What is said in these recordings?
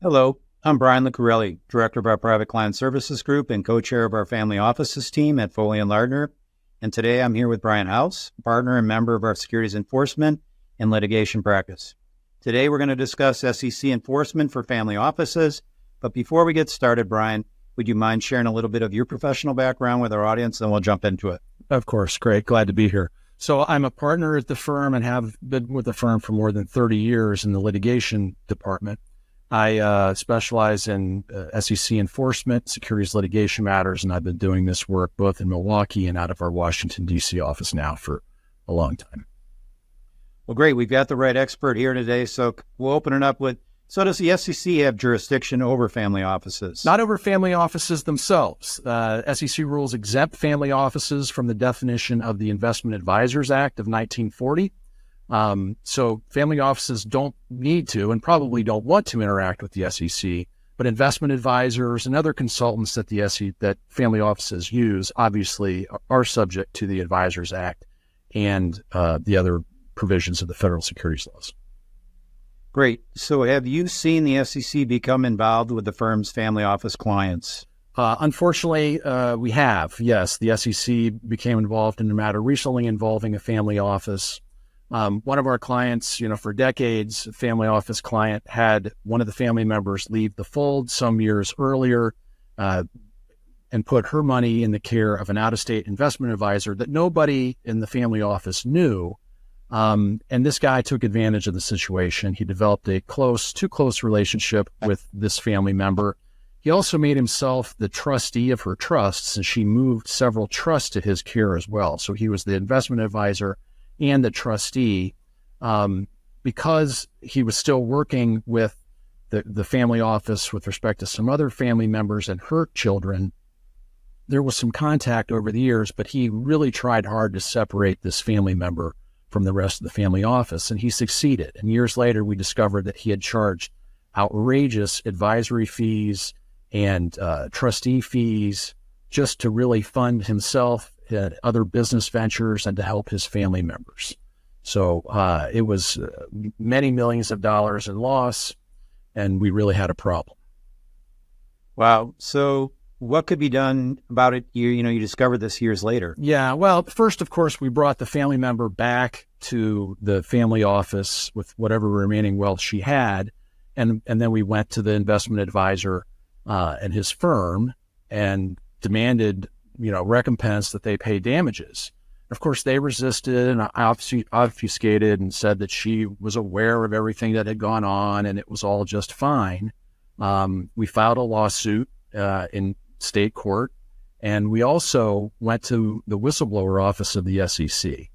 Hello, I'm Bryan Lucareli, Director of our Private Client Services Group and co-chair of our Family Offices team at Foley & Lardner. And today I'm here with Bryan House, partner and member of our Securities Enforcement and Litigation practice. Today we're going to discuss SEC enforcement for family offices. But before we get started, Bryan, would you mind sharing a little bit of your professional background with our audience, and we'll jump into it? Of course. Great. Glad to be here. So I'm a partner at the firm and have been with the firm for more than 30 years in the litigation department. I specialize in SEC enforcement, securities litigation matters, and I've been doing this work both in Milwaukee and out of our Washington, D.C. office now for a long time. Well, great. We've got the right expert here today, so we'll open it up with, so does the SEC have jurisdiction over family offices? Not over family offices themselves. SEC rules exempt family offices from the definition of the Investment Advisors Act of 1940. So family offices don't need to and probably don't want to interact with the SEC, but investment advisors and other consultants that that family offices use obviously are subject to the Advisors Act and the other provisions of the federal securities laws. Great. So have you seen the SEC become involved with the firm's family office clients? Unfortunately, we have. Yes, the SEC became involved in a matter recently involving a family office. One of our clients, for decades, a family office client had one of the family members leave the fold some years earlier and put her money in the care of an out-of-state investment advisor that nobody in the family office knew. And this guy took advantage of the situation. He developed a too close relationship with this family member. He also made himself the trustee of her trusts, and she moved several trusts to his care as well. So he was the investment advisor and the trustee. Because he was still working with the family office with respect to some other family members and her children, there was some contact over the years, but he really tried hard to separate this family member from the rest of the family office, and he succeeded. And years later, we discovered that he had charged outrageous advisory fees and trustee fees just to really fund himself and other business ventures and to help his family members. So it was many millions of dollars in loss, and we really had a problem. Wow. So what could be done about it? You discovered this years later. Yeah. Well, first, of course, we brought the family member back to the family office with whatever remaining wealth she had. And then we went to the investment advisor and his firm and demanded, recompense that they pay damages. Of course, they resisted and obfuscated and said that she was aware of everything that had gone on and it was all just fine. We filed a lawsuit in state court, and we also went to the whistleblower office of the SEC.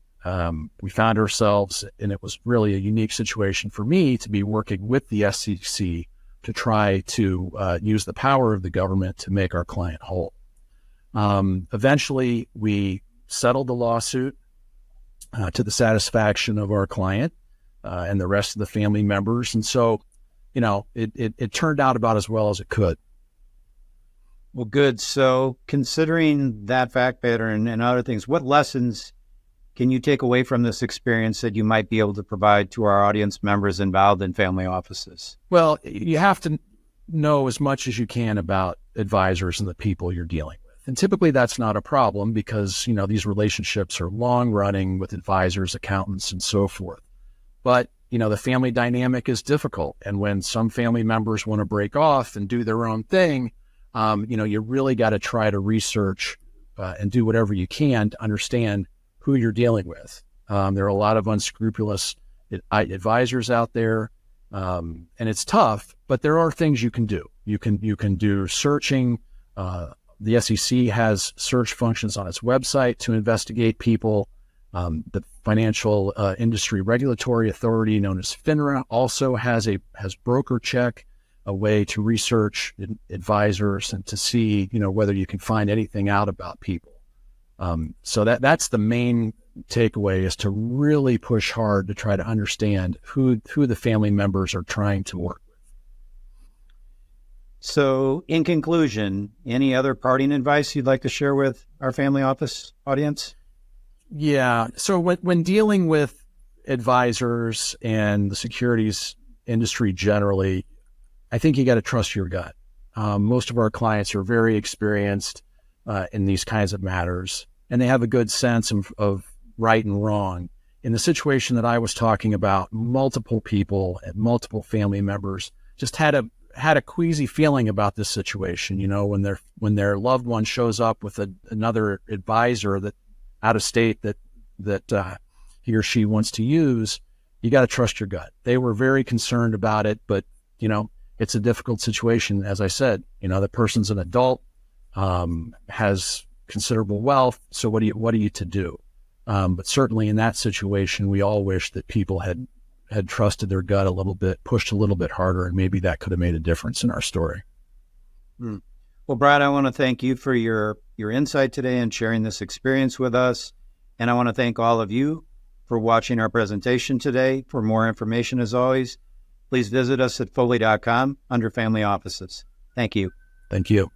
We found ourselves, and it was really a unique situation for me to be working with the SEC to try to use the power of the government to make our client whole. Eventually, we settled the lawsuit to the satisfaction of our client and the rest of the family members. And so, it turned out about as well as it could. Well, good. So considering that fact pattern and other things, what lessons can you take away from this experience that you might be able to provide to our audience members involved in family offices? Well, you have to know as much as you can about advisors and the people you're dealing with. And typically that's not a problem because, these relationships are long running with advisors, accountants, and so forth. But, the family dynamic is difficult. And when some family members want to break off and do their own thing, you really got to try to research and do whatever you can to understand who you're dealing with. There are a lot of unscrupulous advisors out there, and it's tough, but there are things you can do. You can do searching. The SEC has search functions on its website to investigate people. The Financial Industry Regulatory Authority, known as FINRA, also has broker check, a way to research advisors and to see, whether you can find anything out about people. So that's the main takeaway, is to really push hard to try to understand who the family members are trying to work with. So in conclusion, any other parting advice you'd like to share with our family office audience? Yeah. So when dealing with advisors and the securities industry generally, I think you got to trust your gut. Most of our clients are very experienced in these kinds of matters, and they have a good sense of right and wrong. In the situation that I was talking about, multiple people and multiple family members just had a queasy feeling about this situation. You know, when their loved one shows up with another advisor that out of state that he or she wants to use, you got to trust your gut. They were very concerned about it, but you know, it's a difficult situation. As I said, you know, the person's an adult, has considerable wealth. So what are you to do? But certainly in that situation, we all wish that people had trusted their gut a little bit, pushed a little bit harder, and maybe that could have made a difference in our story. Well, Brad, I want to thank you for your insight today and sharing this experience with us. And I want to thank all of you for watching our presentation today. For more information, as always, please visit us at Foley.com under Family Offices. Thank you. Thank you.